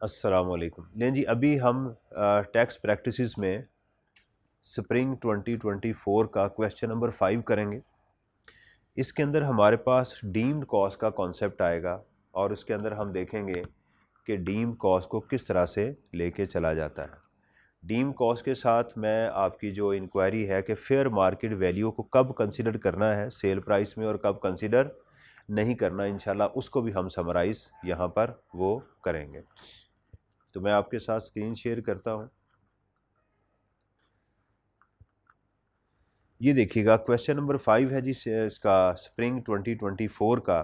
अस्सलाम वालेकुम। लें जी, अभी हम टैक्स प्रैक्टिसेस में स्प्रिंग 2024 का क्वेश्चन नंबर 5 करेंगे। इसके अंदर हमारे पास डीम्ड कॉस्ट का कॉन्सेप्ट आएगा और उसके अंदर हम देखेंगे कि डीम्ड कॉस्ट को किस तरह से लेके चला जाता है। डीम्ड कॉस्ट के साथ मैं आपकी जो इंक्वायरी है कि फेयर मार्केट वैल्यू को कब कंसिडर करना है सेल प्राइस में और कब कंसिडर नहीं करना, इंशाल्लाह उसको भी हम समराइज़ यहाँ पर वो करेंगे। तो मैं आपके साथ स्क्रीन शेयर करता हूँ। ये देखिएगा, क्वेश्चन नंबर 5 है जी इसका स्प्रिंग 2024 का।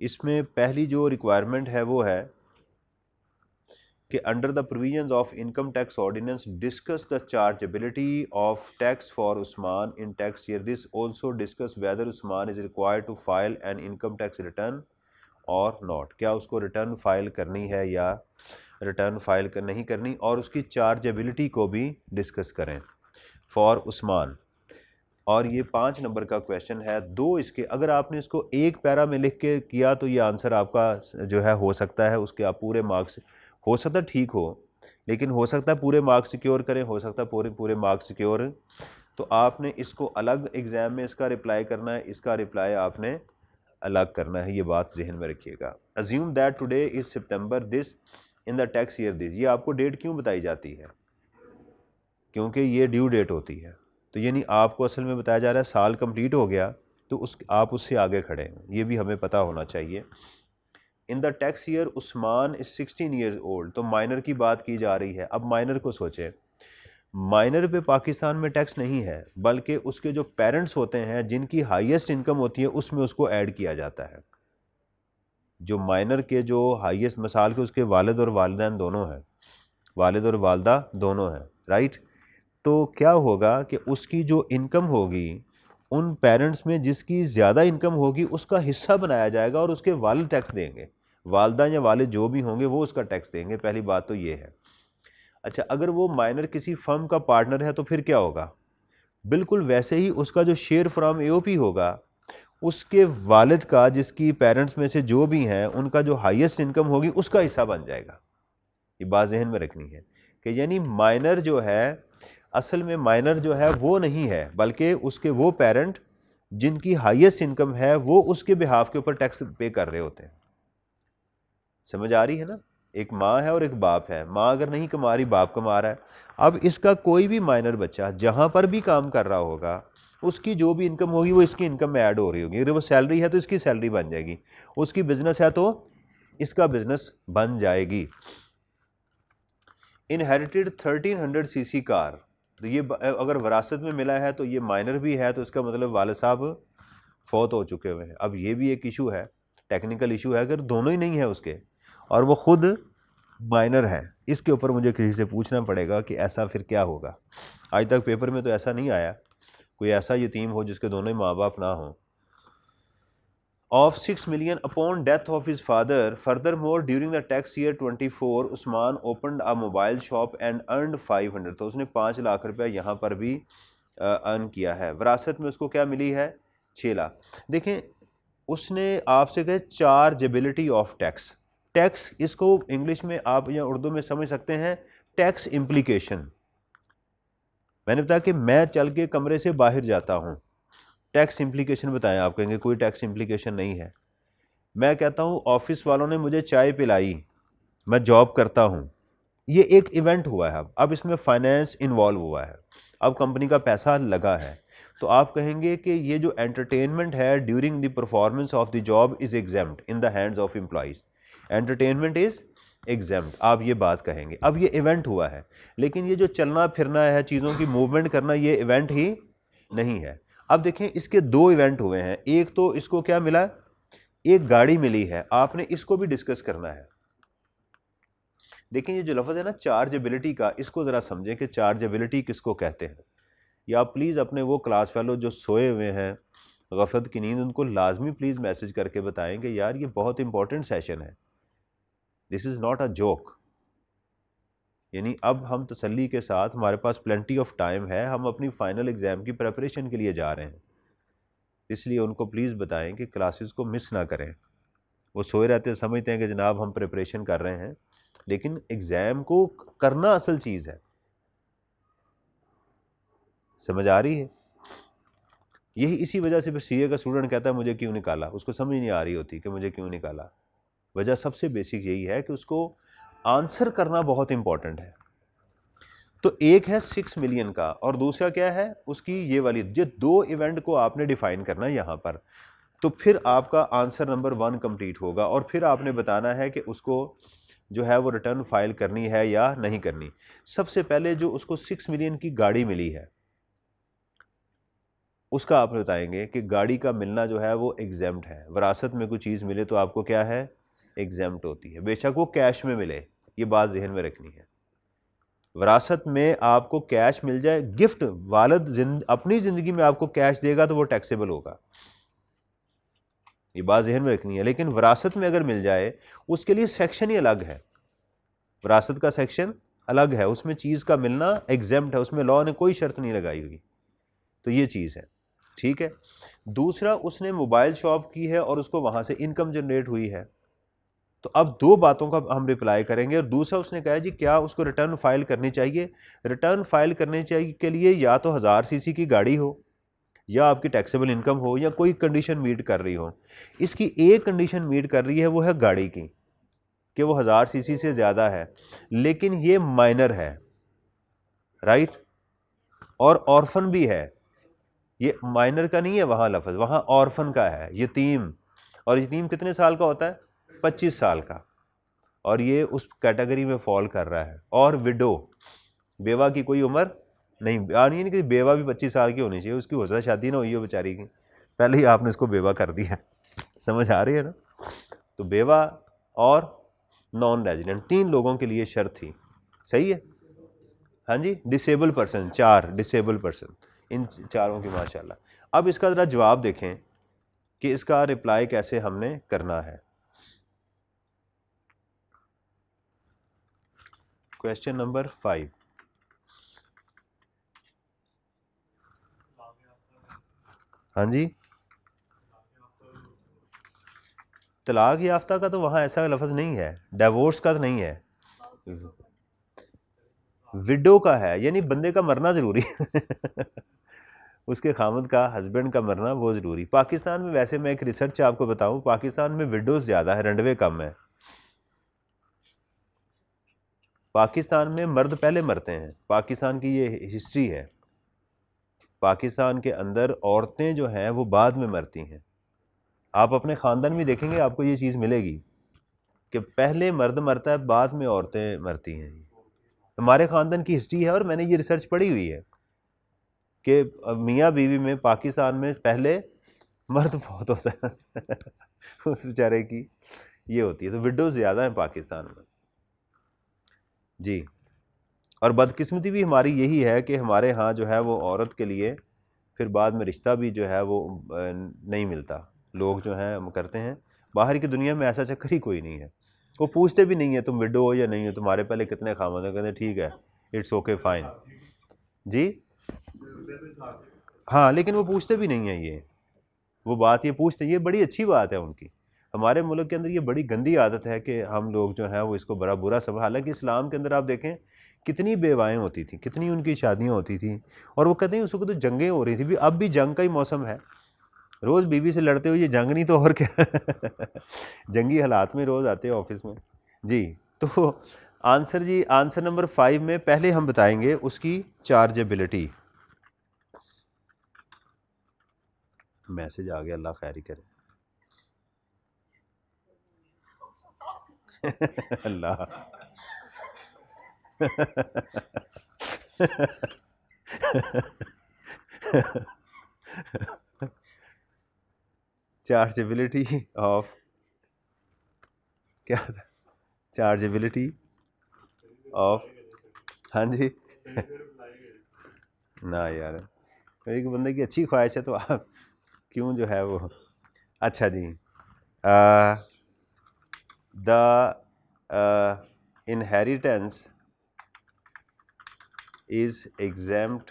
इसमें पहली जो रिक्वायरमेंट है वो है कि under the provisions of income tax ordinance discuss the chargeability of tax for Usman in tax year. This also discuss whether Usman is required to file an income tax return or not. क्या उसको return file करनी है या return file नहीं करनी, और उसकी chargeability को भी डिस्कस करें फॉर उस्मान। और ये 5 नंबर का क्वेश्चन है। दो इसके, अगर आपने इसको एक पैरा में लिख के किया तो ये आंसर आपका जो है हो सकता है, उसके आप पूरे मार्क्स, हो सकता है ठीक हो, लेकिन हो सकता है पूरे मार्क्स सिक्योर करें, हो सकता है पूरे मार्क्स सिक्योर। तो आपने इसको अलग एग्ज़ाम में इसका रिप्लाई करना है, इसका रिप्लाई आपने अलग करना है। ये बात जहन में रखिएगा। Assume that today is September this in the tax year this. ये आपको डेट क्यों बताई जाती है? क्योंकि ये ड्यू डेट होती है। तो यानी आपको असल में बताया जा रहा है साल कंप्लीट हो गया तो आप उससे आगे खड़े हैं, ये भी हमें पता होना चाहिए। In the tax year Usman is 16 years old. तो माइनर की बात की जा रही है। अब माइनर को सोचें, माइनर पे पाकिस्तान में टैक्स नहीं है, बल्कि उसके जो पेरेंट्स होते हैं जिनकी हाईएस्ट इनकम होती है उसमें उसको ऐड किया जाता है। जो माइनर के जो हाईएस्ट, मिसाल के उसके वालिद और वालिदैन दोनों हैं, वालिद और वालदा दोनों हैं, राइट। तो क्या होगा कि उसकी जो इनकम होगी, उन पेरेंट्स में जिसकी ज़्यादा इनकम होगी उसका हिस्सा बनाया जाएगा और उसके वालिद टैक्स देंगे, वालदा या वालिद जो भी होंगे वो उसका टैक्स देंगे। पहली बात तो ये है। अच्छा, अगर वो माइनर किसी फर्म का पार्टनर है तो फिर क्या होगा? बिल्कुल वैसे ही उसका जो शेयर फ्रॉम एओपी होगा, उसके वालिद का, जिसकी पेरेंट्स में से जो भी हैं उनका जो हाईएस्ट इनकम होगी उसका हिस्सा बन जाएगा। ये बात जहन में रखनी है कि यानी माइनर जो है, असल में माइनर जो है वो नहीं है, बल्कि उसके वो पेरेंट जिनकी हाईएस्ट इनकम है वो उसके बिहाफ के ऊपर टैक्स पे कर रहे होते हैं। समझ आ रही है ना? एक माँ है और एक बाप है। माँ अगर नहीं कमा रही, बाप कमा रहा है। अब इसका कोई भी माइनर बच्चा जहाँ पर भी काम कर रहा होगा, उसकी जो भी इनकम होगी वो इसकी इनकम में ऐड हो रही होगी। अगर वो सैलरी है तो इसकी सैलरी बन जाएगी, उसकी बिजनेस है तो इसका बिजनेस बन जाएगी। Inherited 1300 CC car. तो ये अगर वरासत में मिला है तो ये माइनर भी है, तो इसका मतलब वालिद साहब फौत हो चुके हुए हैं। अब ये भी एक इशू है, टेक्निकल इशू है। अगर दोनों ही नहीं है उसके और वो खुद माइनर है, इसके ऊपर मुझे किसी से पूछना पड़ेगा कि ऐसा फिर क्या होगा। आज तक पेपर में तो ऐसा नहीं आया कोई ऐसा यतीम हो जिसके दोनों ही माँ बाप ना हो। Of 6 million upon death of his father. Furthermore, during the tax year 24, Usman opened a mobile shop and earned 500। तो उसने 5 लाख रुपया यहाँ पर भी अर्न किया है। विरासत में उसको क्या मिली है? 6 लाख। देखें, उसने आपसे कहे चार्जेबिलिटी ऑफ टैक्स। टैक्स, इसको इंग्लिश में आप या उर्दू में समझ सकते हैं टैक्स इम्प्लीकेशन। मैंने बताया कि मैं चल के कमरे से बाहर जाता हूँ, टैक्स इम्प्लीकेशन बताएं। आप कहेंगे कोई टैक्स इम्प्लीकेशन नहीं है। मैं कहता हूँ ऑफिस वालों ने मुझे चाय पिलाई, मैं जॉब करता हूँ, ये एक इवेंट हुआ है। अब इसमें फाइनेंस इन्वॉल्व हुआ है, अब कंपनी का पैसा लगा है। तो आप कहेंगे कि ये जो एंटरटेनमेंट है during the performance of the job is exempt in the hands of employees. Entertainment is exempt, आप ये बात कहेंगे। अब ये इवेंट हुआ है, लेकिन ये जो चलना फिरना है, चीज़ों की मूवमेंट करना, ये इवेंट ही नहीं है। अब देखें, इसके दो इवेंट हुए हैं। एक तो इसको क्या मिला, एक गाड़ी मिली है, आपने इसको भी डिस्कस करना है। देखिए, ये जो लफ्ज़ है ना चार्जेबिलिटी का, इसको ज़रा समझें कि चार्जेबिलिटी किसको कहते हैं। या आप प्लीज़ अपने वो क्लास फेलो जो सोए हुए हैं, गफलत की नींद, उनको लाजमी प्लीज़ मैसेज करके बताएं कि यार ये बहुत इंपॉर्टेंट सेशन है, this is not a joke. यानी अब हम तसल्ली के साथ, हमारे पास प्लेंटी ऑफ टाइम है, हम अपनी फ़ाइनल एग्ज़ाम की प्रिपरेशन के लिए जा रहे हैं, इसलिए उनको प्लीज़ बताएं कि क्लासेस को मिस ना करें। वो सोए रहते हैं, समझते हैं कि जनाब हम प्रिपरेशन कर रहे हैं, लेकिन एग्ज़ाम को करना असल चीज़ है। समझ आ रही है? यही इसी वजह से सीए का स्टूडेंट कहता है मुझे क्यों निकाला, उसको समझ नहीं आ रही होती कि मुझे क्यों निकाला। वजह सबसे बेसिक यही है कि उसको आंसर करना बहुत इंपॉर्टेंट है। तो एक है 6 मिलियन का और दूसरा क्या है उसकी ये वाली, जो दो इवेंट को आपने डिफाइन करना है यहाँ पर, तो फिर आपका आंसर नंबर 1 कंप्लीट होगा। और फिर आपने बताना है कि उसको जो है वो रिटर्न फाइल करनी है या नहीं करनी। सबसे पहले जो उसको 6 मिलियन की गाड़ी मिली है उसका आप बताएंगे कि गाड़ी का मिलना जो है वो एग्जेम्प्ट है। विरासत में कोई चीज़ मिले तो आपको क्या है, एग्जेम्प्ट होती है, बेशक वो कैश में मिले, ये बात जहन में रखनी है। विरासत में आपको कैश मिल जाए, गिफ्ट वालिद अपनी ज़िंदगी में आपको कैश देगा तो वो टैक्सेबल होगा, ये बात जहन में रखनी है। लेकिन विरासत में अगर मिल जाए उसके लिए सेक्शन ही अलग है, विरासत का सेक्शन अलग है, उसमें चीज़ का मिलना एग्जेम्प्ट है, उसमें लॉ ने कोई शर्त नहीं लगाई हुई। तो ये चीज़ है, ठीक है। दूसरा, उसने मोबाइल शॉप की है और उसको वहाँ से इनकम जनरेट हुई है। तो अब दो बातों का हम रिप्लाई करेंगे। और दूसरा उसने कहा जी क्या उसको रिटर्न फाइल करनी चाहिए। रिटर्न फाइल करने चाहिए के लिए या तो 1000 सीसी की गाड़ी हो, या आपकी टैक्सेबल इनकम हो, या कोई कंडीशन मीट कर रही हो। इसकी एक कंडीशन मीट कर रही है, वो है गाड़ी की, कि वो 1000 सीसी से ज़्यादा है, लेकिन ये माइनर है, राइट, और ऑर्फन भी है। ये माइनर का नहीं है वहाँ लफ्ज़, वहाँ ऑर्फन का है, यतीम। और यतीम कितने साल का होता है, 25 साल का, और ये उस कैटेगरी में फॉल कर रहा है। और विडो, बेवा की कोई उम्र नहीं, नहीं कि बेवा भी 25 साल की होनी चाहिए, उसकी हो सकता शादी ना हुई हो बेचारी की, पहले ही आपने इसको बेवा कर दिया। समझ आ रही है ना। तो बेवा और नॉन रेजिडेंट, 3 लोगों के लिए शर्त थी, सही है। हाँ जी, डिसेबल पर्सन, 4 डिसेबल पर्सन, इन चारों की माशाल्लाह। अब इसका ज़रा जवाब देखें कि इसका रिप्लाई कैसे हमने करना है। क्वेश्चन नंबर 5, हाँ जी, तलाक याफ्ता का तो वहाँ ऐसा लफ्ज़ नहीं है, डिवोर्स का तो नहीं है, विडो का है, यानी बंदे का मरना ज़रूरी है। उसके खामद का, हस्बैंड का मरना वो ज़रूरी। पाकिस्तान में वैसे मैं एक रिसर्च आपको बताऊं, पाकिस्तान में विडोज़ ज़्यादा है, रंडवे कम है। पाकिस्तान में मर्द पहले मरते हैं, पाकिस्तान की ये हिस्ट्री है। पाकिस्तान के अंदर औरतें जो हैं वो बाद में मरती हैं। आप अपने ख़ानदान में देखेंगे आपको ये चीज़ मिलेगी कि पहले मर्द मरता है, बाद में औरतें मरती हैं। हमारे ख़ानदान की हिस्ट्री है और मैंने ये रिसर्च पढ़ी हुई है कि मियाँ बीवी में पाकिस्तान में पहले मर्द बहुत होता है। उस बेचारे की ये होती है। तो विडोज़ ज़्यादा हैं पाकिस्तान में जी। और बदकिस्मती भी हमारी यही है कि हमारे यहाँ जो है वो औरत के लिए फिर बाद में रिश्ता भी जो है वो नहीं मिलता। लोग जो हैं हम करते हैं, बाहर की दुनिया में ऐसा चक्कर ही कोई नहीं है। वो पूछते भी नहीं है तुम विडो हो या नहीं हो, तुम्हारे पहले कितने खामद हैं, कहते ठीक है, इट्स ओके फाइन जी। हाँ, लेकिन वो पूछते भी नहीं है, ये वो बात ये पूछते, ये बड़ी अच्छी बात है उनकी। हमारे मुल्क के अंदर ये बड़ी गंदी आदत है कि हम लोग जो हैं वो इसको बड़ा बुरा समझ। हालांकि इस्लाम के अंदर आप देखें कितनी बेवाएँ होती थी, कितनी उनकी शादियाँ होती थी, और वो कहते हैं उस वक्त तो जंगें हो रही थी भी, अब भी जंग का ही मौसम है, रोज़ बीवी से लड़ते हुए, ये जंग नहीं तो और क्या। जंगी हालात में रोज़ आते हैं ऑफिस में जी। तो आंसर जी, आंसर नंबर 5 में पहले हम बताएंगे उसकी चार्जेबिलिटी। मैसेज आ गया, अल्लाह खैर ही करे। अल्लाह। चार्जेबिलिटी ऑफ, क्या था, चार्जेबिलिटी ऑफ, हाँ जी। ना यार, एक बंदे की अच्छी ख्वाहिश है तो आप क्यों जो है वो। अच्छा जी, the inheritance is exempt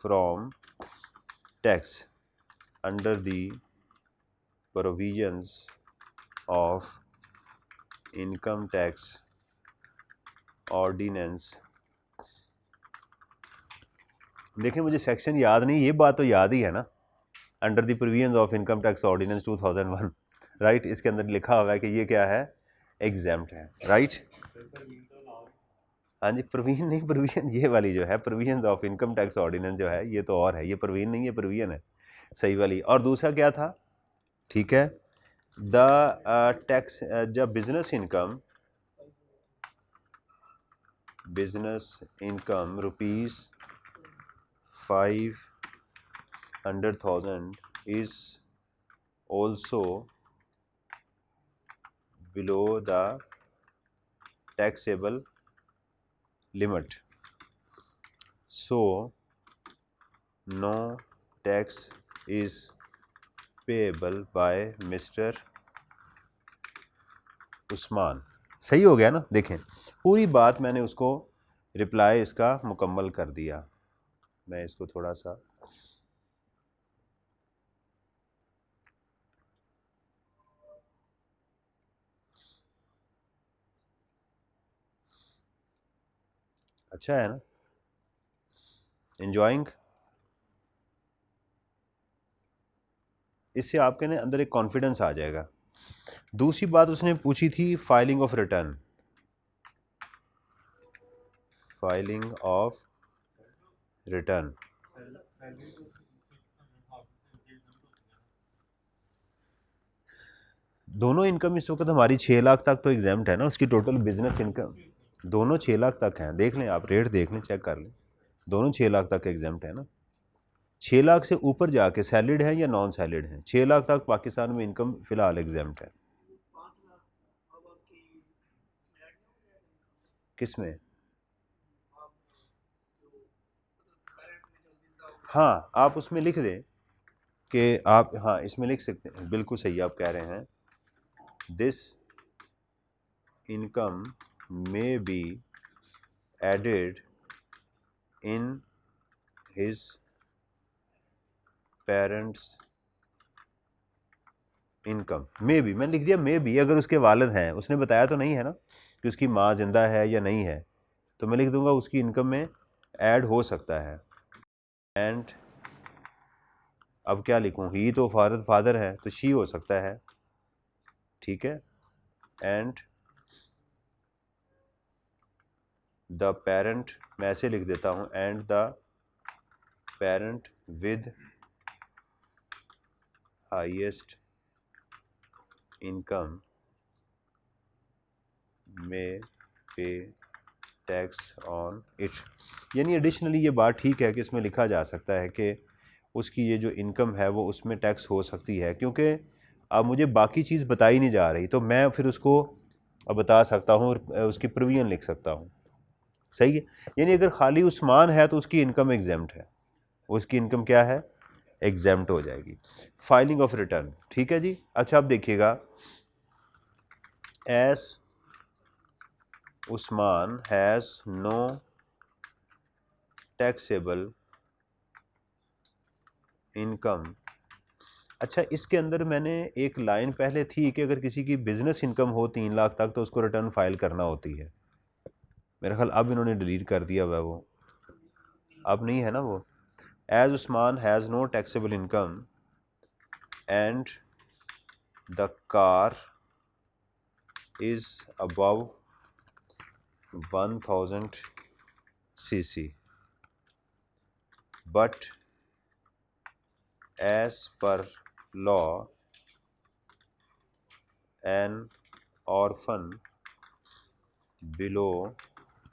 from tax under the provisions of income tax ordinance, देखें मुझे सेक्शन याद नहीं, ये बात तो याद ही है ना, under the provisions of income tax ordinance 2001, right. इसके अंदर लिखा हुआ है कि ये क्या है, एग्जाम्प्ट है, राइट। हाँ जी, प्रोविजन नहीं, प्रोविजन ये वाली जो है provisions of income tax ordinance जो है ये तो और है, ये प्रोविजन नहीं है, प्रोविजन है, सही वाली। और दूसरा क्या था, ठीक है, द टैक्स जब business income ₹500,000 is also below the taxable limit, so no tax is payable by Mr. Usman. सही हो गया ना, देखें पूरी बात मैंने उसको रिप्लाई इसका मुकम्मल कर दिया। मैं इसको थोड़ा सा अच्छा है ना, एंजॉइंग, इससे आपके ना अंदर एक कॉन्फिडेंस आ जाएगा। दूसरी बात उसने पूछी थी filing of return, filing of return, दोनों इनकम इस वक्त हमारी 6 लाख तक तो एग्जाम्प्ट है ना, उसकी टोटल बिजनेस इनकम दोनों 6 लाख तक हैं, देख लें आप, रेट देख लें, चेक कर लें, दोनों 6 लाख तक एग्जाम्प्ट है ना। 6 लाख से ऊपर जाके सैलरीड है या नॉन सैलरीड है, 6 लाख तक पाकिस्तान में इनकम फ़िलहाल एग्जाम्प्ट है। किस में? हाँ, आप उसमें लिख दें कि आप, हाँ इसमें लिख सकते हैं, बिल्कुल सही आप कह रहे हैं, this income may be added in his parents income, may be, मैंने लिख दिया मे बी, अगर उसके वालिद हैं, उसने बताया तो नहीं है ना कि उसकी माँ ज़िंदा है या नहीं है, तो मैं लिख दूंगा उसकी इनकम में ऐड हो सकता है। एंड अब क्या लिखूं, ही तो फादर है तो शी हो सकता है, ठीक है। एंड द पेरेंट, मैं ऐसे लिख देता हूं, and the parent with highest income में पे टैक्स ऑन इट, यानी एडिशनली ये बात ठीक है कि इसमें लिखा जा सकता है कि उसकी ये जो इनकम है वो उसमें टैक्स हो सकती है, क्योंकि अब मुझे बाकी चीज़ बताई नहीं जा रही, तो मैं फिर उसको बता सकता हूँ और उसकी प्रोविजन लिख सकता हूँ, सही है। यानी अगर खाली उस्मान है तो उसकी इनकम एग्जाम्प्ट है, उसकी इनकम क्या है, एग्जाम्प्ट हो जाएगी। फाइलिंग ऑफ रिटर्न, ठीक है जी। अच्छा अब देखिएगा, as Usman has no taxable income, अच्छा इसके अंदर मैंने एक लाइन पहले थी कि अगर किसी की बिजनेस इनकम हो 3 लाख तक तो उसको रिटर्न फाइल करना होती है, मेरा ख्याल अब इन्होंने डिलीट कर दिया हुआ है, वो अब नहीं है ना वो। As Usman has no taxable income and the car is above 1000 cc but as per law an orphan below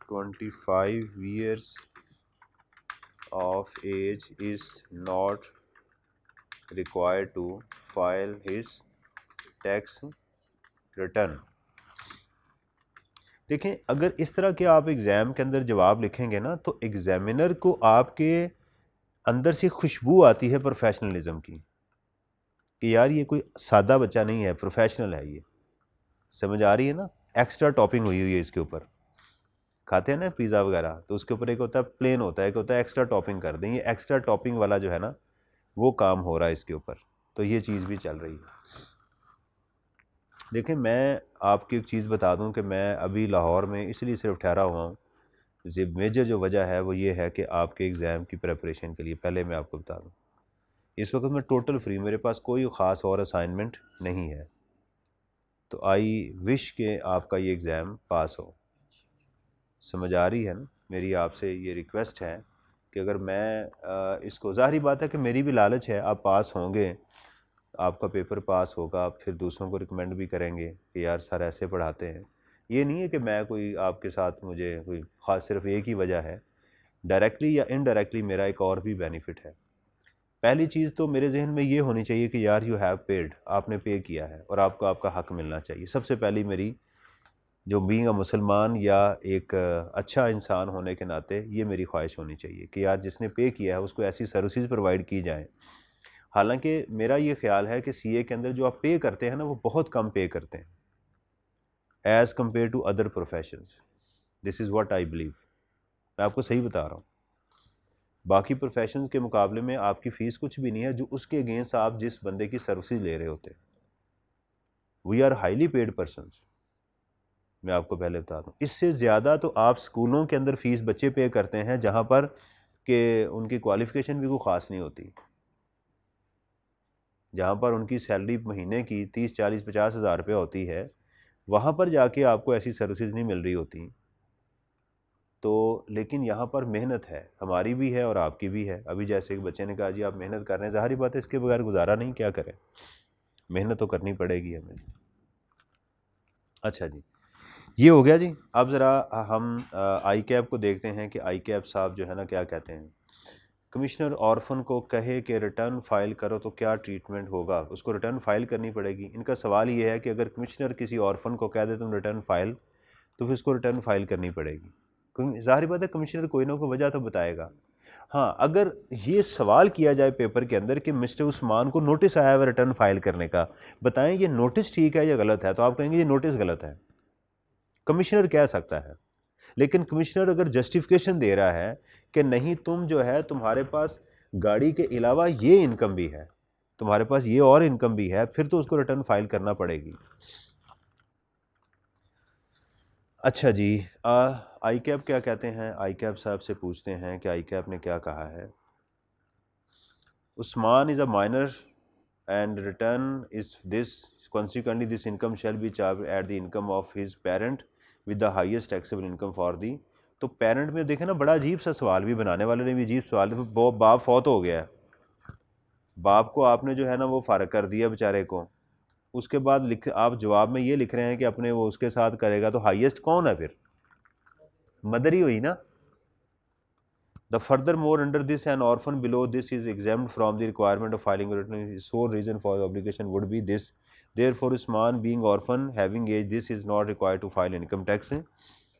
25 years of age is not required to file his tax return। देखें अगर इस तरह के आप एग्ज़ाम के अंदर जवाब लिखेंगे ना तो एग्ज़ामिनर को आपके अंदर से खुशबू आती है प्रोफेशनलिज्म की, कि यार ये कोई सादा बच्चा नहीं है, प्रोफेशनल है ये, समझ आ रही है ना। एक्स्ट्रा टॉपिंग हुई हुई है इसके ऊपर, खाते हैं ना पिज़्ज़ा वगैरह, तो उसके ऊपर एक होता है प्लेन होता है, एक होता है एक्स्ट्रा टॉपिंग कर दें, ये एक्स्ट्रा टॉपिंग वाला जो है ना वो काम हो रहा है इसके ऊपर, तो ये चीज़ भी चल रही है। देखें, मैं आपकी एक चीज़ बता दूं कि मैं अभी लाहौर में इसलिए सिर्फ ठहरा हुआ हूँ। ये मेजर जो वजह है वो ये है कि आपके एग्ज़ाम की प्रिपरेशन के लिए, पहले मैं आपको बता दूं, इस वक्त मैं टोटल फ्री, मेरे पास कोई ख़ास और असाइनमेंट नहीं है। तो आई विश के आपका ये एग्ज़ाम पास हो। समझ आ रही है ना? मेरी आपसे ये रिक्वेस्ट है कि अगर मैं इसको, ज़ाहिर बात है कि मेरी भी लालच है, आप पास होंगे, आपका पेपर पास होगा, आप फिर दूसरों को रिकमेंड भी करेंगे कि यार सर ऐसे पढ़ाते हैं। ये नहीं है कि मैं कोई आपके साथ, मुझे कोई ख़ास, सिर्फ एक ही वजह है, डायरेक्टली या इनडायरेक्टली मेरा एक और भी बेनिफिट है। पहली चीज़ तो मेरे जहन में ये होनी चाहिए कि यार यू हैव पेड, आपने पे किया है और आपको आपका हक मिलना चाहिए। सबसे पहली मेरी जो बीइंग अ मुसलमान या एक अच्छा इंसान होने के नाते ये मेरी ख्वाहिश होनी चाहिए कि यार जिसने पे किया है उसको ऐसी सर्विसेज प्रोवाइड की जाएँ। हालांकि मेरा ये ख्याल है कि सीए के अंदर जो आप पे करते हैं ना, वो बहुत कम पे करते हैं as compared to other professions. This is what I believe. मैं आपको सही बता रहा हूँ। बाकी प्रोफेशंस के मुकाबले में आपकी फ़ीस कुछ भी नहीं है जो उसके अगेंस्ट आप जिस बंदे की सर्विसेज ले रहे होते हैं। We are highly paid persons, मैं आपको पहले बता दूँ। इससे ज़्यादा तो आप स्कूलों के अंदर फ़ीस बच्चे पे करते हैं जहाँ पर कि उनकी क्वालिफ़िकेशन भी कोई ख़ास नहीं होती, जहाँ पर उनकी सैलरी महीने की 30-40-50 हज़ार रुपये होती है, वहाँ पर जाके आपको ऐसी सर्विसेज नहीं मिल रही होती। तो लेकिन यहाँ पर मेहनत है, हमारी भी है और आपकी भी है। अभी जैसे एक बच्चे ने कहा जी आप मेहनत कर रहे हैं, ज़ाहिर बात है इसके बगैर गुजारा नहीं, क्या करें, मेहनत तो करनी पड़ेगी हमें। अच्छा जी, ये हो गया जी। अब ज़रा हम आई कैप को देखते हैं कि आई कैप साहब जो है ना क्या कहते हैं। कमिश्नर ऑर्फन को कहे कि रिटर्न फाइल करो तो क्या ट्रीटमेंट होगा, उसको रिटर्न फाइल करनी पड़ेगी। इनका सवाल ये है कि अगर कमिश्नर किसी ऑर्फन को कह दे तुम रिटर्न फाइल, तो फिर उसको रिटर्न फाइल करनी पड़ेगी। ज़ाहिर बात है कमिश्नर कोई ना कोई वजह तो बताएगा। हाँ, अगर ये सवाल किया जाए पेपर के अंदर कि मिस्टर उस्मान को नोटिस आया हुआ रिटर्न फाइल करने का, बताएं ये नोटिस ठीक है या गलत है, तो आप कहेंगे ये नोटिस गलत है। कमिश्नर कह सकता है, लेकिन कमिश्नर अगर जस्टिफिकेशन दे रहा है कि नहीं तुम जो है तुम्हारे पास गाड़ी के अलावा ये इनकम भी है, तुम्हारे पास ये और इनकम भी है, फिर तो उसको रिटर्न फाइल करना पड़ेगी। अच्छा जी, आई कैप क्या कहते हैं। आई कैप साहब से पूछते हैं कि आई कैप ने क्या कहा है। Usman is a minor and return is this, consequently this income shall be charged at the income of his parent with the highest taxable income for the। तो पेरेंट में देखें ना, बड़ा अजीब सा सवाल भी, बनाने वाले ने भी अजीब सवाल है। बाप फौत हो गया है, बाप को आपने जो है ना वो फारग कर दिया बेचारे को, उसके बाद लिख, आप जवाब में ये लिख रहे हैं कि अपने वो उसके साथ करेगा, तो हाईएस्ट कौन है फिर? मदर ही हुई ना। The furthermore under this an orphan below this is exempt from the requirement of filing a return. His sole reason for the obligation would be this. Therefore, Usman being orphan having age, this is not required to file income tax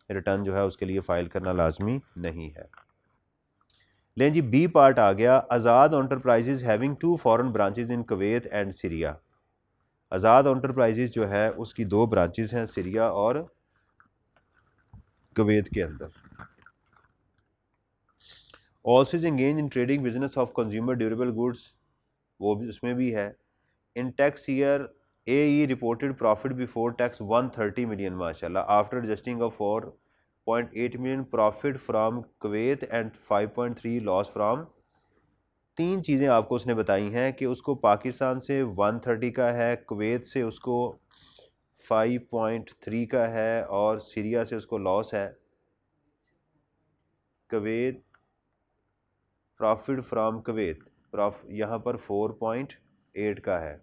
return जो है उसके लिए file करना लाजमी नहीं है। लेकिन G B part आ गया। Azad enterprises having 2 foreign branches in Kuwait and Syria. Azad enterprises जो है उसकी 2 ब्रांचेज हैं सीरिया और कुवैत के अंदर। Also is engage in trading business of consumer durable goods, वो भी उसमें भी है। In tax year AE reported profit before tax 130 million माशाल्लाह, after adjusting of 4.8 million profit from Kuwait and 5.3 loss from. 3 चीज़ें आपको उसने बताई हैं कि उसको पाकिस्तान से 130 का है, कुवैत से उसको 5.3 का है और सीरिया से उसको लॉस है। कुवैत प्रॉफिट फ्राम कुवैत यहाँ पर 4.8 का है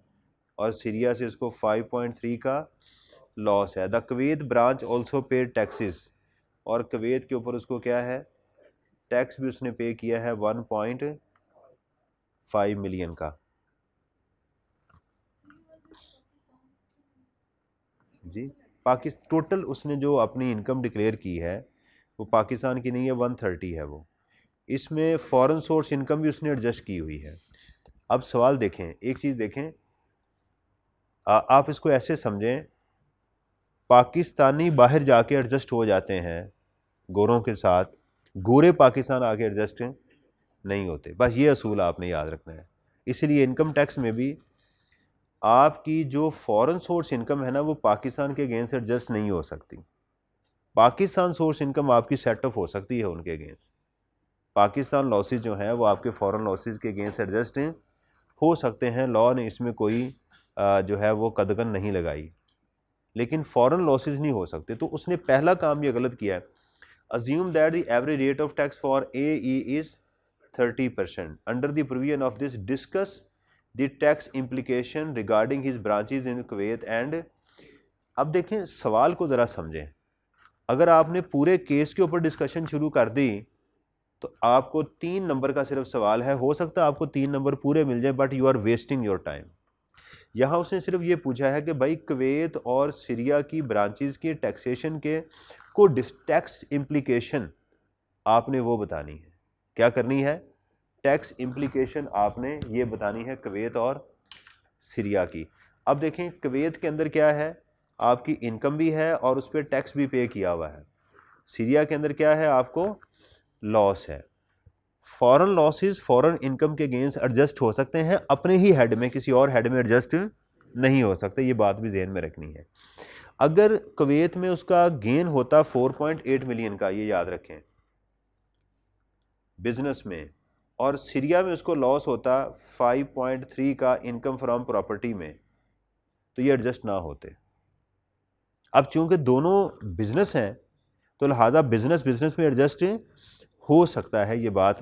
और सीरिया से इसको 5.3 का लॉस है। The Kuwait branch also paid taxes, और कुवैत के ऊपर उसको क्या है, टैक्स भी उसने पे किया है 1.5 मिलियन का। जी पाकिस्तान टोटल उसने जो अपनी इनकम डिक्लेयर की है वो पाकिस्तान की नहीं है, 130 है वो। इसमें फॉरेन सोर्स इनकम भी उसने एडजस्ट की हुई है। अब सवाल देखें, एक चीज़ देखें, आप इसको ऐसे समझें, पाकिस्तानी बाहर जाके एडजस्ट हो जाते हैं गोरों के साथ, गोरे पाकिस्तान आके एडजस्ट नहीं होते। बस ये असूल आपने याद रखना है। इसलिए इनकम टैक्स में भी आपकी जो फॉरेन सोर्स इनकम है ना वो पाकिस्तान के अगेंस्ट एडजस्ट नहीं हो सकती। पाकिस्तान सोर्स इनकम आपकी सेट ऑफ हो सकती है उनके अगेंस्ट। पाकिस्तान लॉसेज जो हैं वो आपके फॉरेन लॉसेज के अगेंस्ट एडजस्ट हो सकते हैं, लॉ ने इसमें कोई जो है वो कदगन नहीं लगाई, लेकिन फॉरेन लॉसेज नहीं हो सकते। तो उसने पहला काम ये गलत किया है। Assume that the average rate of tax for AE is 30%। Under the provision of this discuss the tax implication regarding his branches in Kuwait and. अब देखें, सवाल को ज़रा समझें। अगर आपने पूरे केस के ऊपर डिस्कशन शुरू कर दी तो आपको 3 नंबर का सिर्फ सवाल है। हो सकता है आपको 3 नंबर पूरे मिल जाए, but you are wasting your time. यहाँ उसने सिर्फ ये पूछा है कि भाई कुवैत और सीरिया की ब्रांचेस की टैक्सेशन के को टैक्स इम्प्लीकेशन आपने वो बतानी है। क्या करनी है? टैक्स इम्प्लीकेशन आपने ये बतानी है कुवैत और सीरिया की। अब देखें, कुवैत के अंदर क्या है, आपकी इनकम भी है और उस पर टैक्स भी पे किया हुआ है। सीरिया के अंदर क्या है, आपको लॉस है। फॉरेन लॉसेस फॉरेन इनकम के गेंस एडजस्ट हो सकते हैं अपने ही हेड में, किसी और हेड में एडजस्ट नहीं हो सकते। ये बात भी जहन में रखनी है। अगर कुवैत में उसका गेन होता 4.8 मिलियन का, ये याद रखें, बिजनेस में, और सीरिया में उसको लॉस होता 5.3 का इनकम फ्रॉम प्रॉपर्टी में, तो ये एडजस्ट ना होते। अब चूंकि दोनों बिजनेस हैं तो लिहाजा बिजनेस बिजनेस में एडजस्ट हो सकता है, ये बात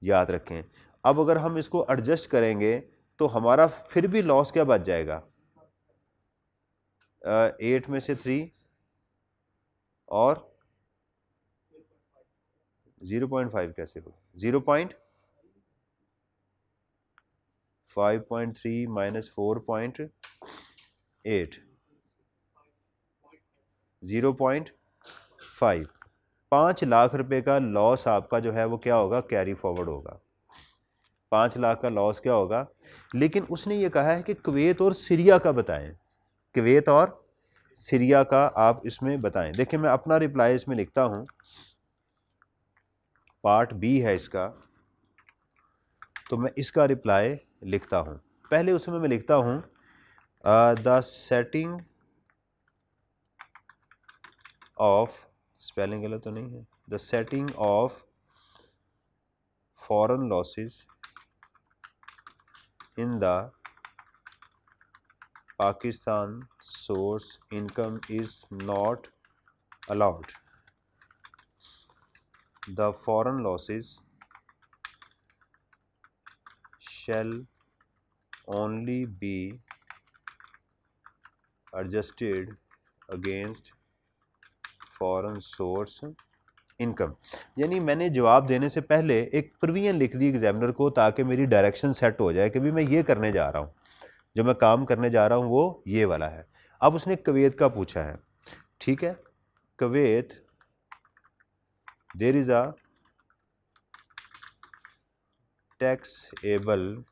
याद रखें। अब अगर हम इसको एडजस्ट करेंगे तो हमारा फिर भी लॉस क्या बच जाएगा? 8 में से 3 और 0.5 कैसे हो? 0.5.3 माइनस 4.8 0.5। 5 लाख रुपए का लॉस आपका जो है वो क्या होगा? कैरी फॉरवर्ड होगा। 5 लाख का लॉस क्या होगा? लेकिन उसने ये कहा है कि कुवैत और सीरिया का बताएं। कुवैत और सीरिया का आप इसमें बताएं। देखिए, मैं अपना रिप्लाई इसमें लिखता हूं, पार्ट बी है इसका, तो मैं इसका रिप्लाई लिखता हूं। पहले उसमें मैं लिखता हूं द सेटिंग ऑफ, स्पेलिंग गलत तो नहीं है, the setting of foreign losses in the Pakistan source income is not allowed. The foreign losses shall only be adjusted against foreign source income. यानी मैंने जवाब देने से पहले एक प्रोविजन लिख दी एग्जामिनर को, ताकि मेरी डायरेक्शन सेट हो जाए कि भी मैं ये करने जा रहा हूँ, जो मैं काम करने जा रहा हूँ वो ये वाला है। अब उसने कुवैत का पूछा है, ठीक है। Kuwait, there is a taxable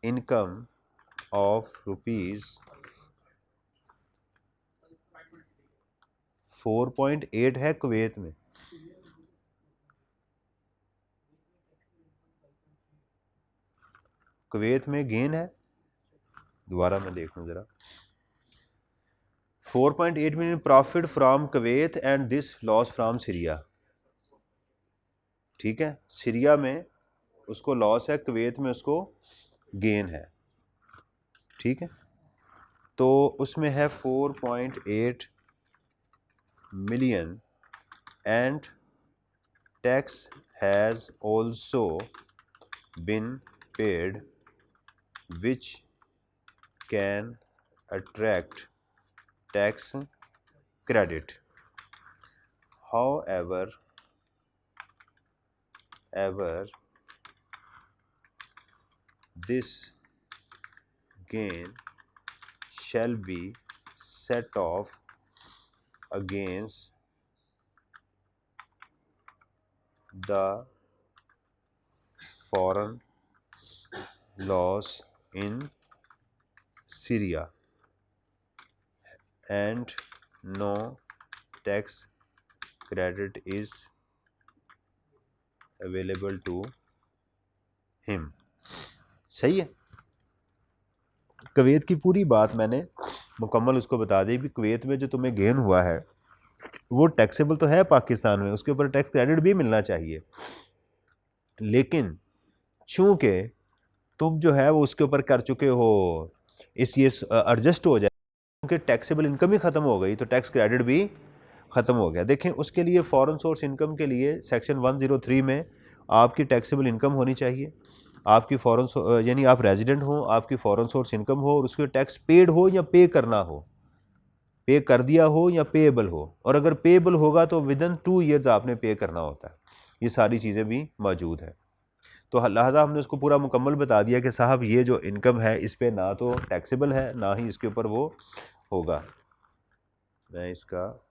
income of ₹4.8 है कुवैत में। कुवैत में गेन है, दोबारा मैं देख लूँ ज़रा, 4.8 million profit from Kuwait and this loss from Syria. ठीक है, सीरिया में उसको लॉस है, कुवैत में उसको गेन है। ठीक है, तो उसमें है 4.8 million and tax has also been paid which can attract tax credit. However, this gain shall be set off against the foreign loss in Syria and no tax credit is available to him. सही है। Kuwait की पूरी बात मैंने मुकम्मल उसको बता दी कि कुवैत में जो तुम्हें गेन हुआ है वो टैक्सेबल तो है पाकिस्तान में, उसके ऊपर टैक्स क्रेडिट भी मिलना चाहिए, लेकिन चूंकि तुम जो है वो उसके ऊपर कर चुके हो, इसलिए एडजस्ट हो जाए, क्योंकि टैक्सेबल इनकम ही ख़त्म हो गई तो टैक्स क्रेडिट भी ख़त्म हो गया। देखें, उसके लिए फॉरेन सोर्स इनकम के लिए सेक्शन 103 में आपकी टैक्सेबल इनकम होनी चाहिए, आपकी फॉरेन यानी आप रेजिडेंट हो, आपकी फॉरेन सोर्स इनकम हो और उसके टैक्स पेड हो या पे करना हो, पे कर दिया हो या पेएबल हो, और अगर पेएबल होगा तो विदिन 2 ईयर्स आपने पे करना होता है। ये सारी चीज़ें भी मौजूद हैं। तो लिहाजा हमने उसको पूरा मुकम्मल बता दिया कि साहब ये जो इनकम है इस पे ना तो टैक्सेबल है ना ही इसके ऊपर वो होगा। मैं इसका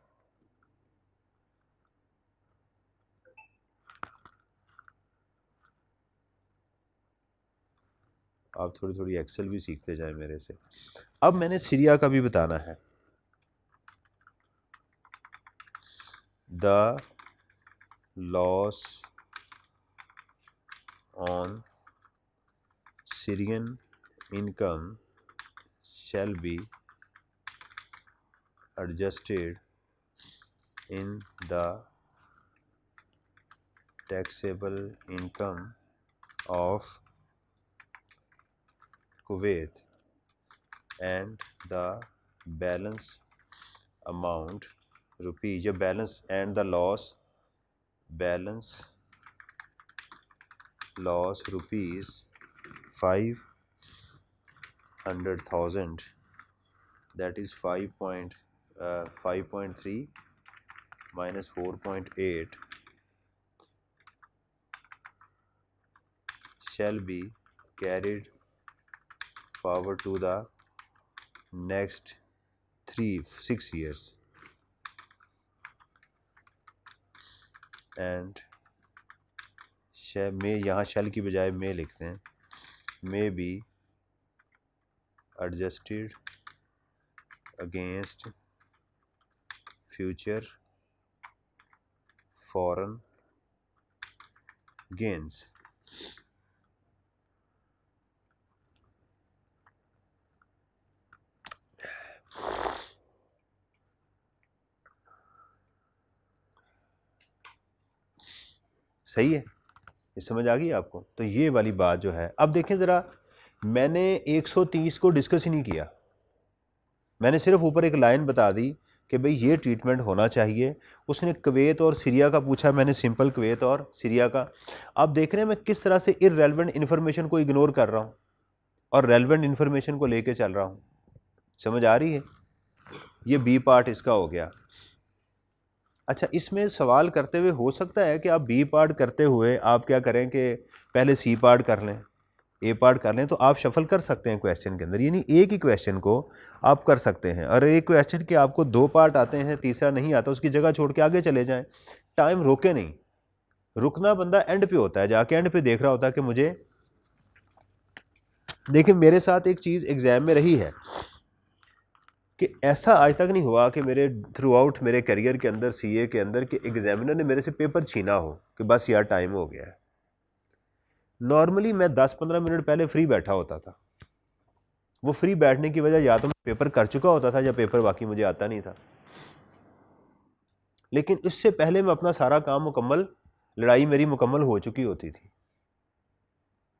आप थोड़ी थोड़ी एक्सेल भी सीखते जाएं मेरे से। अब मैंने सीरिया का भी बताना है। The loss on Syrian income shall be adjusted in the taxable income of Kuwait, and the balance amount rupees, या balance and the loss rupees 500,000, that is 5.3 minus 4.8 shall be carried forward to the next 6 years, and may, यहाँ shall की बजाय may लिखते हैं, may be adjusted against future foreign gains. सही है, ये समझ आ गई आपको? तो ये वाली बात जो है, अब देखें ज़रा, मैंने 130 को डिस्कस ही नहीं किया, मैंने सिर्फ ऊपर एक लाइन बता दी कि भाई ये ट्रीटमेंट होना चाहिए। उसने कुवैत और सीरिया का पूछा, मैंने सिंपल कुवैत और सीरिया का। आप देख रहे हैं मैं किस तरह से इररेलेवेंट इन्फॉर्मेशन को इग्नोर कर रहा हूँ और रेलेवेंट इन्फॉर्मेशन को लेके चल रहा हूँ। समझ आ रही है? ये बी पार्ट इसका हो गया। अच्छा, इसमें सवाल करते हुए हो सकता है कि आप बी पार्ट करते हुए आप क्या करें कि पहले सी पार्ट कर लें, ए पार्ट कर लें, तो आप शफल कर सकते हैं क्वेश्चन के अंदर, यानी एक ही क्वेश्चन को आप कर सकते हैं। और एक क्वेश्चन के आपको 2 पार्ट आते हैं, तीसरा नहीं आता, उसकी जगह छोड़ के आगे चले जाएं। टाइम रोके नहीं, रुकना बंदा एंड पे होता है, जाके एंड पे देख रहा होता है कि मुझे। देखिए, मेरे साथ एक चीज़ एग्ज़ाम में रही है कि ऐसा आज तक नहीं हुआ कि मेरे थ्रू आउट मेरे करियर के अंदर सीए के अंदर कि एग्जामिनर ने मेरे से पेपर छीना हो कि बस यार टाइम हो गया है। नॉर्मली मैं 10-15 मिनट पहले फ्री बैठा होता था। वो फ्री बैठने की वजह या तो मैं पेपर कर चुका होता था या पेपर बाकी मुझे आता नहीं था, लेकिन इससे पहले मैं अपना सारा काम मुकम्मल, लड़ाई मेरी मुकम्मल हो चुकी होती थी।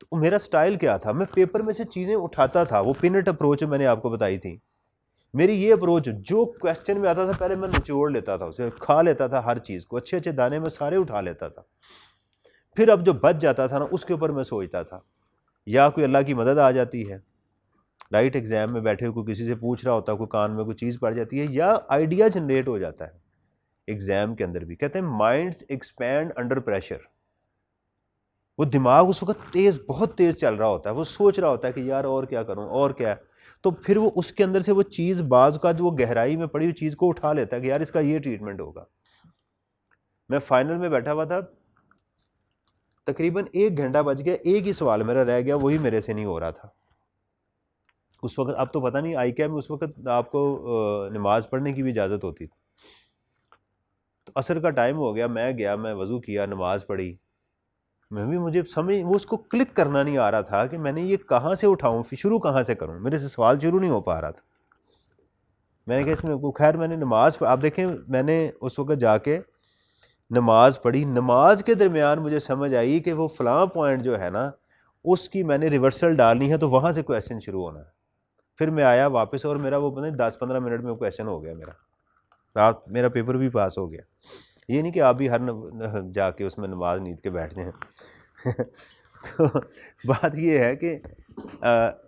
तो मेरा स्टाइल क्या था, मैं पेपर में से चीज़ें उठाता था। वो पिनट अप्रोच मैंने आपको बताई थी। मेरी ये अप्रोच, जो क्वेश्चन में आता था पहले मैं निचोड़ लेता था, उसे खा लेता था, हर चीज़ को अच्छे अच्छे दाने में सारे उठा लेता था। फिर अब जो बच जाता था ना, उसके ऊपर मैं सोचता था, या कोई अल्लाह की मदद आ जाती है, राइट, एग्जाम में बैठे हुए कोई किसी से पूछ रहा होता है, कोई कान में कोई चीज़ पड़ जाती है, या आइडिया जनरेट हो जाता है। एग्जाम के अंदर भी कहते हैं माइंड्स एक्सपैंड अंडर प्रेशर। वो दिमाग उस वक्त तेज़, बहुत तेज़ चल रहा होता है, वो सोच रहा होता है कि यार और क्या करूँ और क्या है। तो फिर वो उसके अंदर से वो चीज़, बाज का जो वो गहराई में पड़ी हुई चीज़ को उठा लेता है कि यार इसका ये ट्रीटमेंट होगा। मैं फाइनल में बैठा हुआ था, तकरीबन 1 घंटा बच गया, एक ही सवाल मेरा रह गया, वही मेरे से नहीं हो रहा था उस वक्त। अब तो पता नहीं आई क्या, में उस वक्त आपको नमाज पढ़ने की भी इजाज़त होती थी। तो असर का टाइम हो गया, मैं गया, मैं वज़ू किया, नमाज पढ़ी, मुझे समझ वो उसको क्लिक करना नहीं आ रहा था कि मैंने ये कहाँ से उठाऊँ, शुरू कहाँ से करूँ, मेरे से सवाल शुरू नहीं हो पा रहा था। मैंने कहा इसमें को खैर मैंने नमाज आप देखें मैंने उस वक्त जाके नमाज पढ़ी, नमाज के दरमियान मुझे समझ आई कि वो फ़लाँ पॉइंट जो है ना उसकी मैंने रिवर्सल डालनी है, तो वहाँ से क्वेश्चन शुरू होना है। फिर मैं आया वापस और मेरा वो पता नहीं 10-15 मिनट में क्वेश्चन हो गया मेरा, रात मेरा पेपर भी पास हो गया। ये नहीं कि आप भी हर जाके उसमें नमाज नींद के बैठ जाएं तो बात ये है कि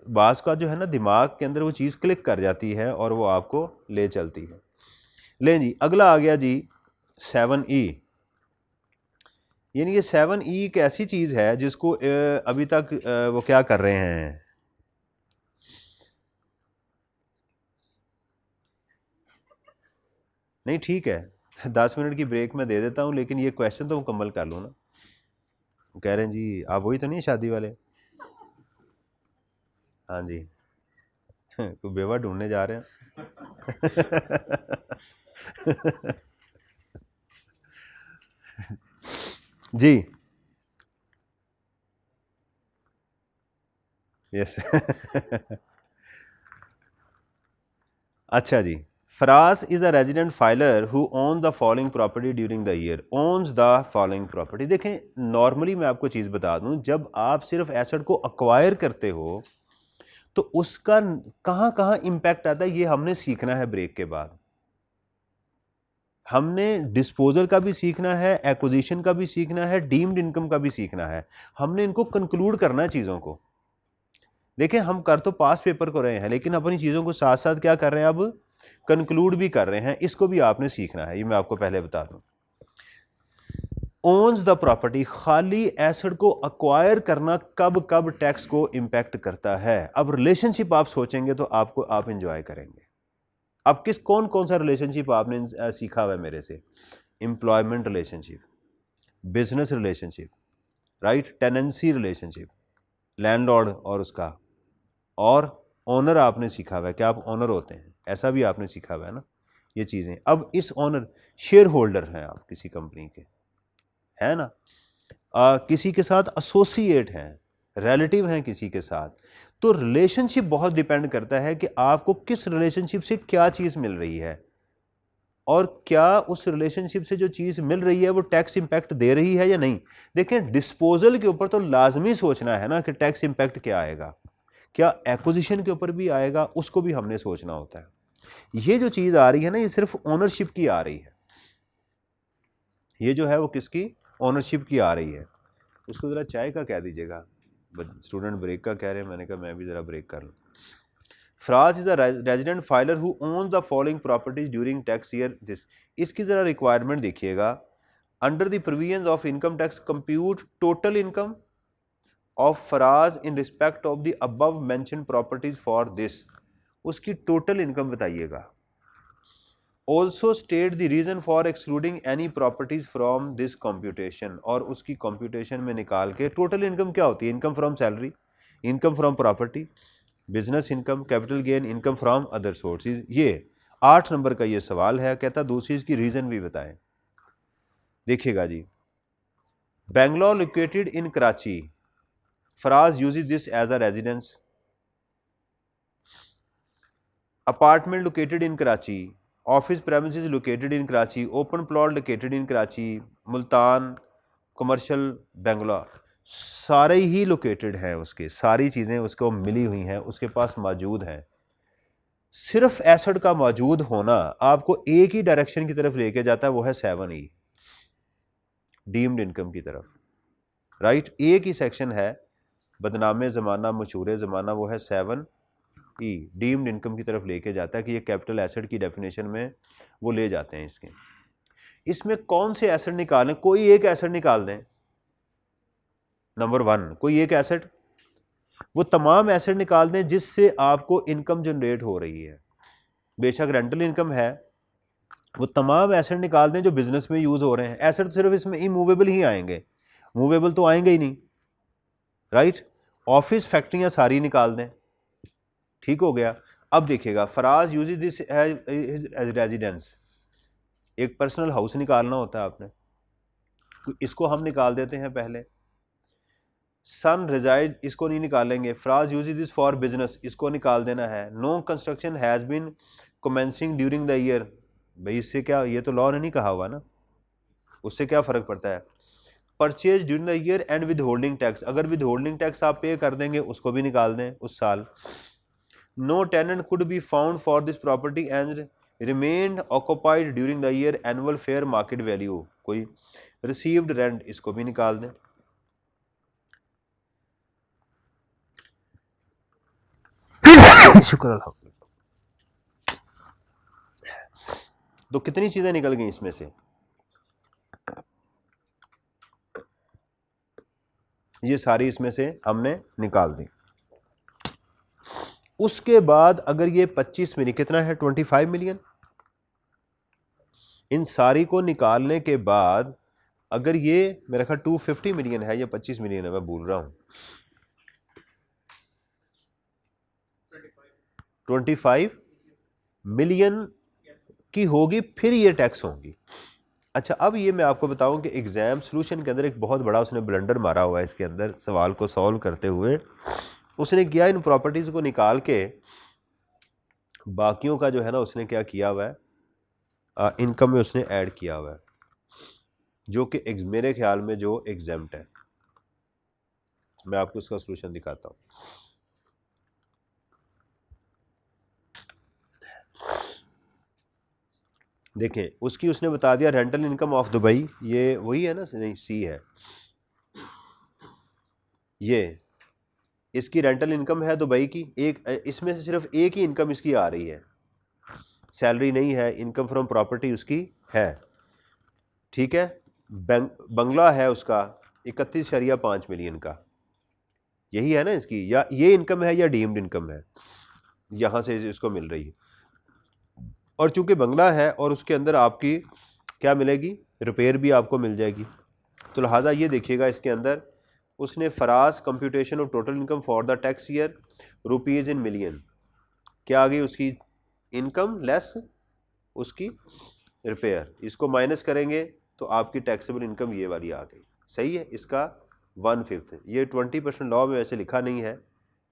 बास का जो है ना दिमाग के अंदर वो चीज़ क्लिक कर जाती है और वो आपको ले चलती है। लें जी, अगला आ गया जी 7E। यानी कि 7E एक ऐसी चीज़ है जिसको अभी तक वो क्या कर रहे हैं, नहीं ठीक है 10 मिनट की ब्रेक मैं दे देता हूँ, लेकिन ये क्वेश्चन तो मुकम्मल कर लो ना। कह रहे हैं जी आप वही तो नहीं शादी वाले? हाँ जी कोई बेवा ढूंढने जा रहे हैं जी यस अच्छा जी, Faraz is a resident filer who own the following property during the year, owns the following property. देखें नॉर्मली मैं आपको चीज़ बता दूं, जब आप सिर्फ एसेट को अक्वायर करते हो तो उसका कहाँ कहाँ इम्पैक्ट आता है ये हमने सीखना है ब्रेक के बाद। हमने डिस्पोजल का भी सीखना है, एक्विजिशन का भी सीखना है, डीम्ड इनकम का भी सीखना है। हमने इनको कंक्लूड करना है चीज़ों को। देखें हम कर तो पास पेपर को रहे हैं, लेकिन अपनी चीज़ों को साथ साथ क्या कर रहे हैं, अब कंक्लूड भी कर रहे हैं। इसको भी आपने सीखना है, ये मैं आपको पहले बता दूं। ओन्स द प्रॉपर्टी, खाली एसेट को अक्वायर करना कब कब टैक्स को इंपैक्ट करता है। अब रिलेशनशिप आप सोचेंगे तो आपको आप इंजॉय करेंगे। अब कौन कौन सा रिलेशनशिप आपने सीखा हुआ है मेरे से? Employment relationship, business relationship, right, tenancy relationship, landlord और उसका, और ओनर आपने सीखा हुआ है कि आप ओनर होते हैं, ऐसा भी आपने सीखा हुआ है ना ये चीज़ें। अब इस ओनर, शेयर होल्डर हैं आप किसी कंपनी के, है ना, किसी के साथ एसोसिएट हैं, रिलेटिव हैं किसी के साथ। तो रिलेशनशिप बहुत डिपेंड करता है कि आपको किस रिलेशनशिप से क्या चीज़ मिल रही है, और क्या उस रिलेशनशिप से जो चीज़ मिल रही है वो टैक्स इंपैक्ट दे रही है या नहीं। देखें डिस्पोजल के ऊपर तो लाजमी सोचना है ना कि टैक्स इंपैक्ट क्या आएगा, क्या एक्विजिशन के ऊपर भी आएगा, उसको भी हमने सोचना होता है। ये जो चीज़ आ रही है ना ये सिर्फ ओनरशिप की आ रही है, ये जो है वो किसकी, ओनरशिप की आ रही है। उसको ज़रा चाय का कह दीजिएगा, स्टूडेंट ब्रेक का कह रहे हैं, मैंने कहा मैं भी ज़रा ब्रेक कर लूँ। Faraz is a resident filer who owns the following properties during tax year this. इसकी ज़रा रिक्वायरमेंट देखिएगा। Under the provisions of income tax compute total income of Faraz in respect of the above mention properties for this. उसकी total income बताइएगा। Also state the reason for excluding any properties from this computation, और उसकी computation में निकाल के total income क्या होती है, income from salary, income from property, business income, capital gain, income from other sources. ये 8 नंबर का ये सवाल है। कहता दूसरी इसकी रीज़न भी बताएं। देखिएगा जी, bungalow located in Karachi, Faraz uses this as a residence. Apartment located in Karachi, office premises located in Karachi, open plot located in Karachi, Multan, commercial bungalow, सारे ही लोकेटेड हैं उसके, सारी चीज़ें उसको मिली हुई हैं, उसके पास मौजूद हैं। सिर्फ एसेट का मौजूद होना आपको एक ही डायरेक्शन की तरफ लेके जाता है, वो है 7E, डीम्ड इनकम की तरफ, राइट। एक ही सेक्शन है बदनामे ज़माना मशहूर ज़माना, वो है 7E, डीम्ड इनकम की तरफ लेके जाता है कि ये कैपिटल एसेट की डेफिनेशन में वो ले जाते हैं इसके। इसमें कौन से एसेट निकालें, कोई एक एसेट निकाल दें। नंबर 1 कोई एक एसेट, वो तमाम एसेट निकाल दें जिससे आपको इनकम जनरेट हो रही है। बेशक रेंटल इनकम है, वो तमाम एसेट निकाल दें जो बिजनेस में यूज़ हो रहे हैं। एसेट तो सिर्फ इसमें इमूवेबल ही आएंगे, मूवेबल तो आएंगे ही नहीं, राइट। ऑफिस फैक्ट्रियाँ सारी निकाल दें, ठीक हो गया। अब देखिएगा, Faraz uses this as residence, एक पर्सनल हाउस निकालना होता है आपने, तो इसको हम निकाल देते हैं पहले, सन रिजाइड इसको नहीं निकालेंगे, Faraz use this for business इसको निकाल देना है, no construction has been commencing during the year, भाई इससे क्या, ये तो लॉ ने नहीं कहा हुआ ना, उससे क्या फ़र्क पड़ता है। Purchase during the year and with holding tax, अगर विद होल्डिंग टैक्स आप पे कर देंगे उसको भी निकाल दें उस साल। No tenant could be found for this property and remained occupied during the year annual fair market value, कोई रिसीव्ड रेंट इसको भी निकाल दें। शुक्र अल्हम्दुलिल्लाह। तो कितनी चीजें निकल गई इसमें से, ये सारी इसमें से हमने निकाल दी। उसके बाद अगर ये 25 मिलियन, कितना है 25 मिलियन, इन सारी को निकालने के बाद अगर ये मेरा ख्याल 250 मिलियन है या 25 मिलियन है, मैं भूल रहा हूं, 25 मिलियन की होगी, फिर ये टैक्स होंगी। अच्छा, अब ये मैं आपको बताऊं कि एग्जाम सॉल्यूशन के अंदर एक बहुत बड़ा उसने ब्लंडर मारा हुआ है इसके अंदर, सवाल को सॉल्व करते हुए उसने किया, इन प्रॉपर्टीज़ को निकाल के बाकियों का जो है ना उसने क्या किया हुआ है, इनकम में उसने ऐड किया हुआ है, जो कि मेरे ख्याल में जो एग्जेम्प्ट है। मैं आपको उसका सॉल्यूशन दिखाता हूँ। देखें, उसकी उसने बता दिया रेंटल इनकम ऑफ दुबई, ये वही है ना, नहीं सी है, ये इसकी रेंटल इनकम है दुबई की, एक इसमें से सिर्फ एक ही इनकम इसकी आ रही है, सैलरी नहीं है, इनकम फ्रॉम प्रॉपर्टी उसकी है, ठीक है। बंगला है उसका 31.5 मिलियन का, यही है ना इसकी, या ये इनकम है या डीम्ड इनकम है, यहाँ से इसको मिल रही है। और चूंकि बंगला है और उसके अंदर आपकी क्या मिलेगी, रिपेयर भी आपको मिल जाएगी, तो लिहाजा ये देखिएगा इसके अंदर उसने Faraz computation of total income for the tax year rupees in million, क्या आ गई उसकी इनकम लेस उसकी रिपेयर, इसको माइनस करेंगे तो आपकी टैक्सेबल इनकम ये वाली आ गई, सही है। इसका 1/5, ये 20% लॉ में वैसे लिखा नहीं है,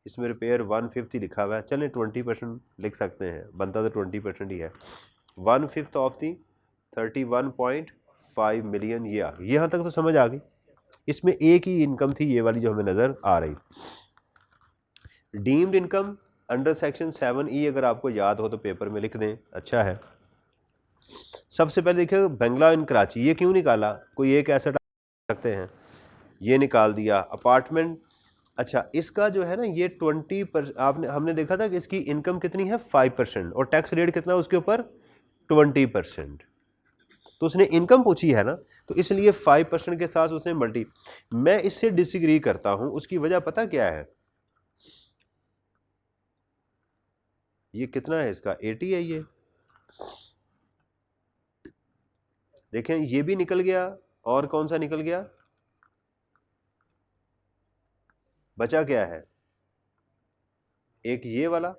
इसमें रिपेयर 1/5 ही लिखा हुआ है, चलें 20% लिख सकते हैं, बनता तो 20% ही है। 1/5 ऑफ दी 31.5 मिलियन ये आ गई, यहाँ तक तो समझ आ गई। इसमें एक ही इनकम थी ये वाली जो हमें नज़र आ रही। Deemed income under section 7E अगर आपको याद हो तो पेपर में लिख दें, अच्छा है। सबसे पहले देखिए बंगला इन कराची, ये क्यों निकाला, कोई एक एसेट रखते हैं, ये निकाल दिया। अपार्टमेंट, अच्छा इसका जो है ना ये 20%, हमने देखा था कि इसकी इनकम कितनी है 5% और टैक्स रेट कितना है उसके ऊपर 20%, तो उसने इनकम पूछी है ना, तो इसलिए 5% के साथ उसने मल्टी। मैं इससे डिसएग्री करता हूं, उसकी वजह पता क्या है, ये कितना है इसका 80 है, ये देखें ये भी निकल गया, और कौन सा निकल गया, बचा क्या है, एक ये वाला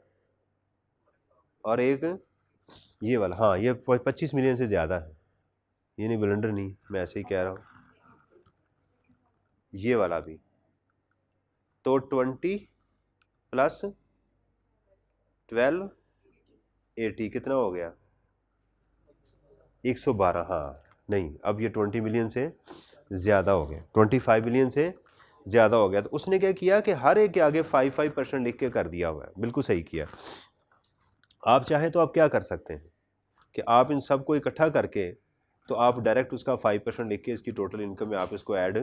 और एक ये वाला, हाँ ये 25 मिलियन से ज़्यादा है, ये नहीं ब्लंडर नहीं, मैं ऐसे ही कह रहा हूँ, ये वाला भी, तो 20 + 12 80 कितना हो गया 112, हाँ नहीं अब ये 20 मिलियन से ज़्यादा हो गया, 25 मिलियन से ज़्यादा हो गया। तो उसने क्या किया कि हर एक के आगे 5% लिख के कर दिया हुआ है, बिल्कुल सही किया। आप चाहें तो आप क्या कर सकते हैं कि आप इन सब को इकट्ठा करके तो आप डायरेक्ट उसका 5% लिख के इसकी टोटल इनकम में आप इसको ऐड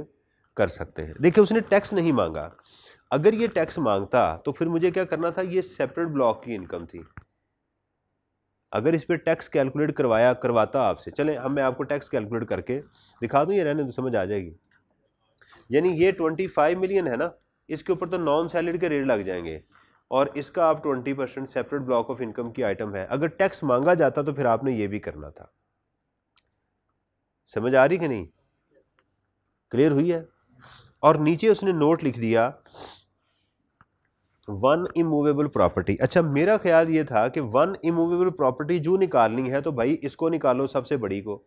कर सकते हैं। देखिए उसने टैक्स नहीं मांगा, अगर ये टैक्स मांगता तो फिर मुझे क्या करना था, ये सेपरेट ब्लॉक की इनकम थी, अगर इस पर टैक्स कैलकुलेट करवाता आपसे, चलें मैं आपको टैक्स कैलकुलेट करके दिखा दूं, ये रहने तो समझ आ जाएगी। यानी ये 25 मिलियन है ना, इसके ऊपर तो नॉन सैलरी के रेट लग जाएंगे, और इसका आप 20% सेपरेट ब्लॉक ऑफ इनकम की आइटम है, अगर टैक्स मांगा जाता तो फिर आपने ये भी करना था। समझ आ रही कि नहीं, क्लियर हुई है। और नीचे उसने नोट लिख दिया वन इमूवेबल प्रॉपर्टी। अच्छा मेरा ख्याल ये था कि वन इमूवेबल प्रॉपर्टी जो निकालनी है तो भाई इसको निकालो सबसे बड़ी को,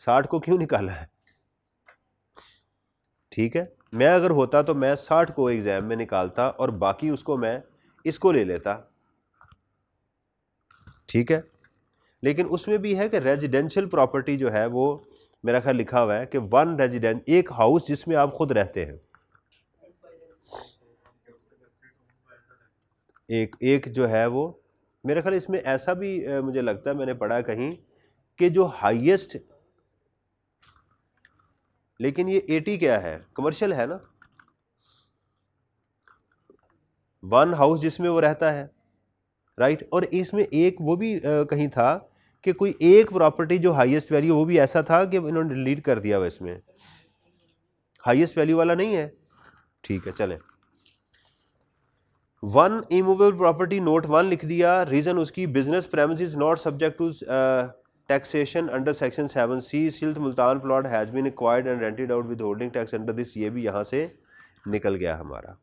60 को क्यों निकाला है, ठीक है। मैं अगर होता तो मैं 60 को एग्ज़ाम में निकालता और बाकी उसको मैं इसको ले लेता, ठीक है। लेकिन उसमें भी है कि रेजिडेंशियल प्रॉपर्टी जो है वो मेरा ख्याल लिखा हुआ है कि वन रेजिडेंट, एक हाउस जिसमें आप खुद रहते हैं, एक जो है वो मेरा ख्याल इसमें ऐसा भी मुझे लगता है मैंने पढ़ा कहीं कि जो हाईएस्ट, लेकिन ये 80 क्या है, कमर्शियल है ना, वन हाउस जिसमें वो रहता है, राइट। और इसमें एक वो भी कहीं था कि कोई एक प्रॉपर्टी जो हाईएस्ट वैल्यू, वो भी ऐसा था कि इन्होंने डिलीट कर दिया, वो इसमें हाईएस्ट वैल्यू वाला नहीं है, ठीक है। चलें, वन इमूवेबल प्रॉपर्टी नोट 1 लिख दिया, रीजन उसकी business premises not subject to taxation under section 7C, सिल्त Multan plot has been acquired and rented out with holding tax under this, ये भी यहाँ से निकल गया हमारा,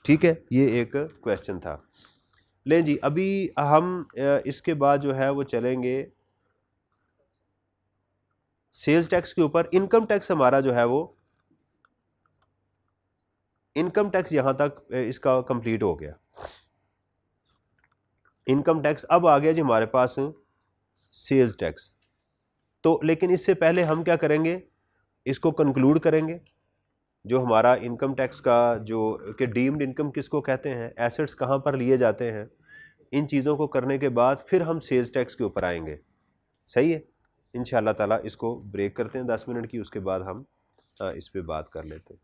ठीक है। ये एक क्वेश्चन था। लें जी, अभी हम इसके बाद जो है वो चलेंगे सेल्स टैक्स के ऊपर। इनकम टैक्स हमारा जो है वो, इनकम टैक्स यहाँ तक इसका कंप्लीट हो गया। इनकम टैक्स अब आ गया जी हमारे पास सेल्स टैक्स। तो लेकिन इससे पहले हम क्या करेंगे, इसको कंक्लूड करेंगे। जो हमारा इनकम टैक्स का जो कि डीम्ड इनकम किसको कहते हैं, एसेट्स कहाँ पर लिए जाते हैं, इन चीज़ों को करने के बाद फिर हम सेल्स टैक्स के ऊपर आएंगे, सही है। इंशाअल्लाह ताला इसको ब्रेक करते हैं 10 मिनट की, उसके बाद हम इस पे बात कर लेते हैं।